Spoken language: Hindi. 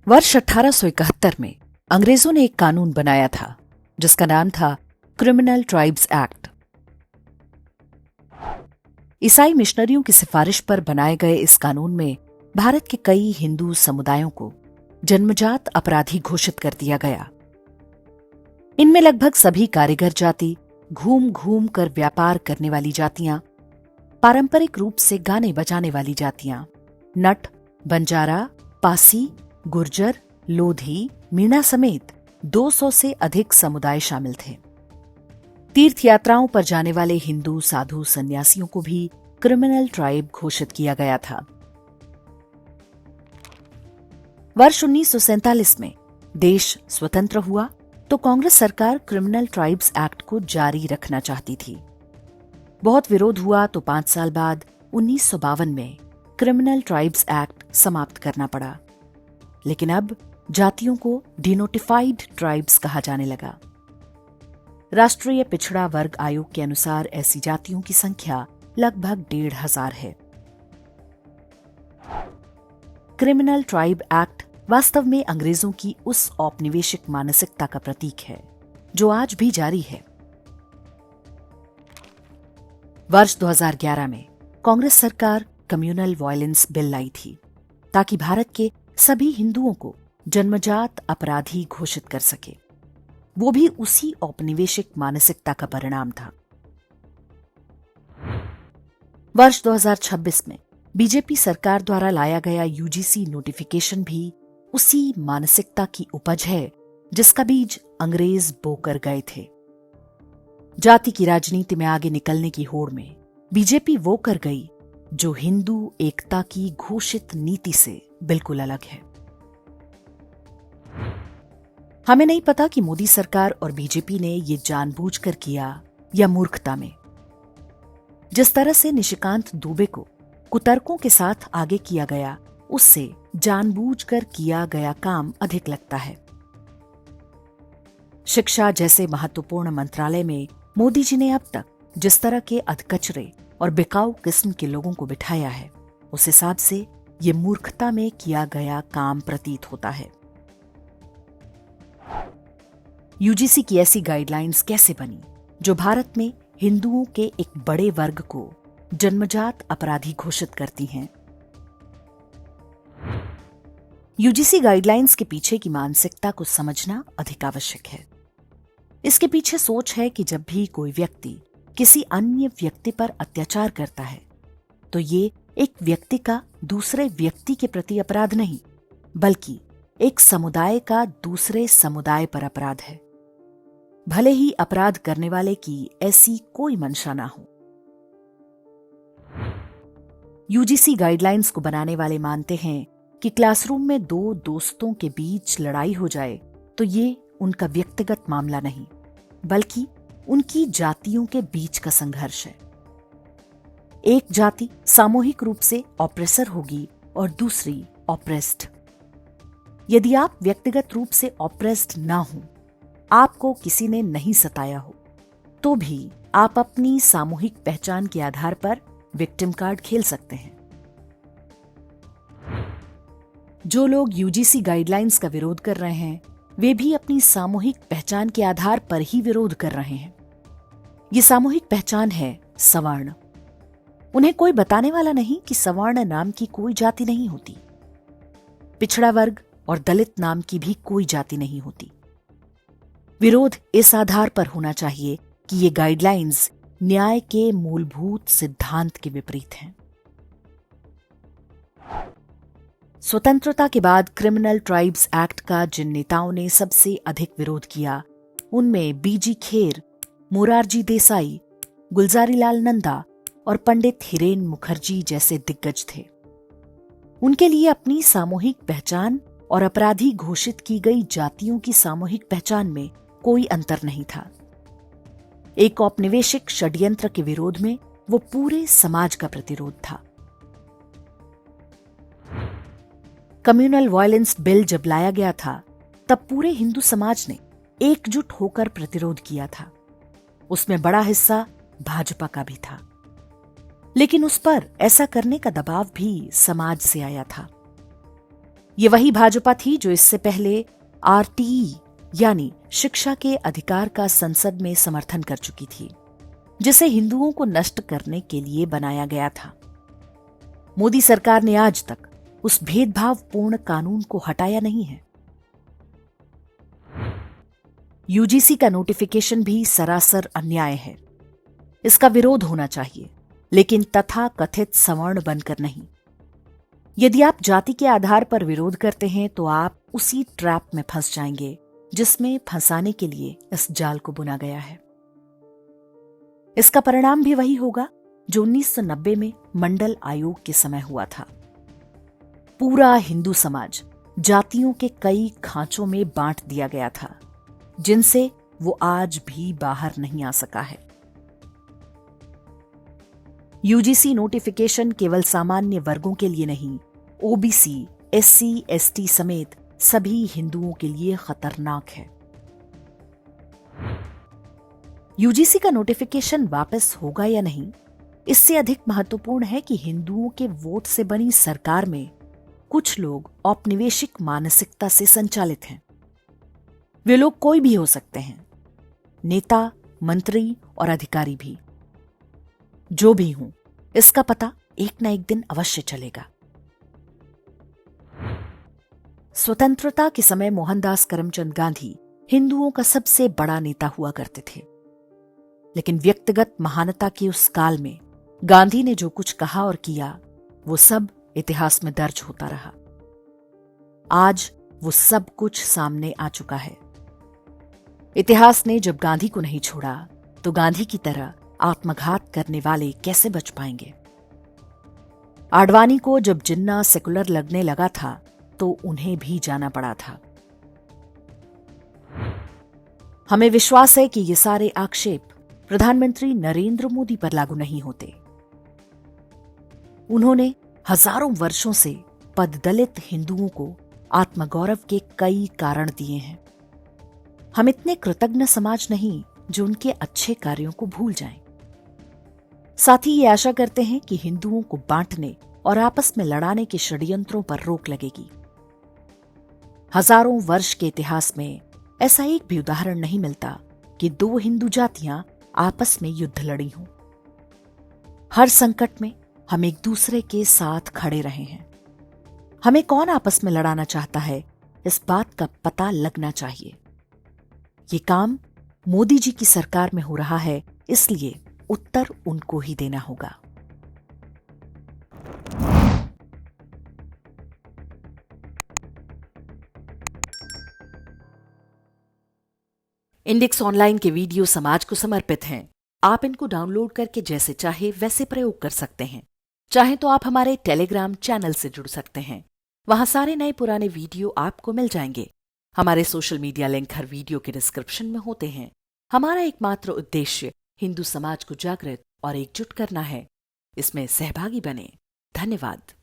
वर्ष 1871 में अंग्रेजों ने एक कानून बनाया था जिसका नाम था क्रिमिनल ट्राइब्स एक्ट। ईसाई मिशनरियों की सिफारिश पर बनाए गए इस कानून में भारत के कई हिंदू समुदायों को जन्मजात अपराधी घोषित कर दिया गया। इनमें लगभग सभी कारीगर जाति, घूम घूम कर व्यापार करने वाली जातियां, पारंपरिक रूप से गाने बजाने वाली जातियां, नट, बंजारा, पासी, गुर्जर, लोधी, मीणा समेत 200 से अधिक समुदाय शामिल थे। तीर्थ यात्राओं पर जाने वाले हिंदू साधु सन्यासियों को भी क्रिमिनल ट्राइब घोषित किया गया था। वर्ष 1947 में देश स्वतंत्र हुआ तो कांग्रेस सरकार क्रिमिनल ट्राइब्स एक्ट को जारी रखना चाहती थी। बहुत विरोध हुआ तो 5 साल बाद 1952 में क्रिमिनल ट्राइब्स एक्ट समाप्त करना पड़ा। लेकिन अब जातियों को डिनोटिफाइड ट्राइब्स कहा जाने लगा। राष्ट्रीय पिछड़ा वर्ग आयोग के अनुसार ऐसी जातियों की संख्या लगभग 1,500 है। क्रिमिनल ट्राइब एक्ट वास्तव में अंग्रेजों की उस औपनिवेशिक मानसिकता का प्रतीक है जो आज भी जारी है। वर्ष 2011 में कांग्रेस सरकार कम्युनल वायलेंस बिल लाई थी ताकि भारत के सभी हिंदुओं को जन्मजात अपराधी घोषित कर सके। वो भी उसी औपनिवेशिक मानसिकता का परिणाम था। वर्ष 2026 में बीजेपी सरकार द्वारा लाया गया यूजीसी नोटिफिकेशन भी उसी मानसिकता की उपज है जिसका बीज अंग्रेज बोकर गए थे। जाति की राजनीति में आगे निकलने की होड़ में बीजेपी वो कर गई जो हिंदू एकता की घोषित नीति से बिल्कुल अलग है। हमें नहीं पता कि मोदी सरकार और बीजेपी ने ये जानबूझकर किया या मूर्खता में। जिस तरह से निशिकांत दुबे को कुतर्कों के साथ आगे किया गया, उससे जानबूझकर किया गया काम अधिक लगता है। शिक्षा जैसे महत्वपूर्ण मंत्रालय में मोदी जी ने अब तक जिस तरह के अधकचरे और बिकाऊ किस्म के लोगों को बिठाया है, उस हिसाब से ये मूर्खता में किया गया काम प्रतीत होता है। यूजीसी की ऐसी गाइडलाइंस कैसे बनी जो भारत में हिंदुओं के एक बड़े वर्ग को जन्मजात अपराधी घोषित करती हैं? यूजीसी गाइडलाइंस के पीछे की मानसिकता को समझना अधिक आवश्यक है। इसके पीछे सोच है कि जब भी कोई व्यक्ति किसी अन्य व्यक्ति पर अत्याचार करता है तो ये एक व्यक्ति का दूसरे व्यक्ति के प्रति अपराध नहीं, बल्कि एक समुदाय का दूसरे समुदाय पर अपराध है, भले ही अपराध करने वाले की ऐसी कोई मंशा ना हो। यूजीसी गाइडलाइंस को बनाने वाले मानते हैं कि क्लासरूम में दो दोस्तों के बीच लड़ाई हो जाए तो ये उनका व्यक्तिगत मामला नहीं, बल्कि उनकी जातियों के बीच का संघर्ष है। एक जाति सामूहिक रूप से ऑप्रेसर होगी और दूसरी ऑप्रेस्ड। यदि आप व्यक्तिगत रूप से ऑप्रेस्ड ना हो, आपको किसी ने नहीं सताया हो, तो भी आप अपनी सामूहिक पहचान के आधार पर विक्टिम कार्ड खेल सकते हैं। जो लोग यूजीसी गाइडलाइंस का विरोध कर रहे हैं, वे भी अपनी सामूहिक पहचान के आधार पर ही विरोध कर रहे हैं। ये सामूहिक पहचान है सवर्ण। उन्हें कोई बताने वाला नहीं कि सवर्ण नाम की कोई जाति नहीं होती। पिछड़ा वर्ग और दलित नाम की भी कोई जाति नहीं होती। विरोध इस आधार पर होना चाहिए कि ये गाइडलाइंस न्याय के मूलभूत सिद्धांत के विपरीत हैं। स्वतंत्रता के बाद क्रिमिनल ट्राइब्स एक्ट का जिन नेताओं ने सबसे अधिक विरोध किया, उनमें बीजी खेर, मोरारजी देसाई, गुलजारीलाल नंदा और पंडित हिरेन मुखर्जी जैसे दिग्गज थे। उनके लिए अपनी सामूहिक पहचान और अपराधी घोषित की गई जातियों की सामूहिक पहचान में कोई अंतर नहीं था। एक औपनिवेशिक षड्यंत्र के विरोध में वो पूरे समाज का प्रतिरोध था। कम्युनल वायलेंस बिल जब लाया गया था, तब पूरे हिंदू समाज ने एकजुट होकर प्रतिरोध किया था। उसमें बड़ा हिस्सा भाजपा का भी था, लेकिन उस पर ऐसा करने का दबाव भी समाज से आया था। ये वही भाजपा थी जो इससे पहले आरटीई यानी शिक्षा के अधिकार का संसद में समर्थन कर चुकी थी, जिसे हिंदुओं को नष्ट करने के लिए बनाया गया था। मोदी सरकार ने आज तक उस भेदभावपूर्ण कानून को हटाया नहीं है। यूजीसी का नोटिफिकेशन भी सरासर अन्याय है। इसका विरोध होना चाहिए, लेकिन तथा कथित सवर्ण बनकर नहीं। यदि आप जाति के आधार पर विरोध करते हैं तो आप उसी ट्रैप में फंस जाएंगे जिसमें फंसाने के लिए इस जाल को बुना गया है। इसका परिणाम भी वही होगा जो 1990 में मंडल आयोग के समय हुआ था। पूरा हिंदू समाज जातियों के कई खांचों में बांट दिया गया था, जिनसे वो आज भी बाहर नहीं आ सका है। यूजीसी नोटिफिकेशन केवल सामान्य वर्गों के लिए नहीं, ओबीसी, एससी, एसटी समेत सभी हिंदुओं के लिए खतरनाक है। यूजीसी का नोटिफिकेशन वापस होगा या नहीं, इससे अधिक महत्वपूर्ण है कि हिंदुओं के वोट से बनी सरकार में कुछ लोग औपनिवेशिक मानसिकता से संचालित हैं। वे लोग कोई भी हो सकते हैं, नेता, मंत्री और अधिकारी भी। जो भी हूं, इसका पता एक न एक दिन अवश्य चलेगा। स्वतंत्रता के समय मोहनदास करमचंद गांधी हिंदुओं का सबसे बड़ा नेता हुआ करते थे, लेकिन व्यक्तिगत महानता के उस काल में गांधी ने जो कुछ कहा और किया, वो सब इतिहास में दर्ज होता रहा। आज वो सब कुछ सामने आ चुका है। इतिहास ने जब गांधी को नहीं छोड़ा, तो गांधी की तरह आत्मघात करने वाले कैसे बच पाएंगे? आडवाणी को जब जिन्ना सेकुलर लगने लगा था, तो उन्हें भी जाना पड़ा था। हमें विश्वास है कि ये सारे आक्षेप प्रधानमंत्री नरेंद्र मोदी पर लागू नहीं होते। उन्होंने हजारों वर्षों से पददलित हिंदुओं को आत्मगौरव के कई कारण दिए हैं। हम इतने कृतज्ञ समाज नहीं जो उनके अच्छे कार्यों को भूल जाएं। साथ ही ये आशा करते हैं कि हिंदुओं को बांटने और आपस में लड़ाने के षड्यंत्रों पर रोक लगेगी। हजारों वर्ष के इतिहास में ऐसा एक भी उदाहरण नहीं मिलता कि दो हिंदू जातियां आपस में युद्ध लड़ी हों। हर संकट में हम एक दूसरे के साथ खड़े रहे हैं। हमें कौन आपस में लड़ाना चाहता है, इस बात का पता लगना चाहिए। ये काम मोदी जी की सरकार में हो रहा है, इसलिए उत्तर उनको ही देना होगा। इंडेक्स ऑनलाइन के वीडियो समाज को समर्पित हैं। आप इनको डाउनलोड करके जैसे चाहे वैसे प्रयोग कर सकते हैं। चाहे तो आप हमारे टेलीग्राम चैनल से जुड़ सकते हैं। वहां सारे नए पुराने वीडियो आपको मिल जाएंगे। हमारे सोशल मीडिया लिंक हर वीडियो के डिस्क्रिप्शन में होते हैं। हमारा एकमात्र उद्देश्य हिंदू समाज को जागृत और एकजुट करना है। इसमें सहभागी बने। धन्यवाद।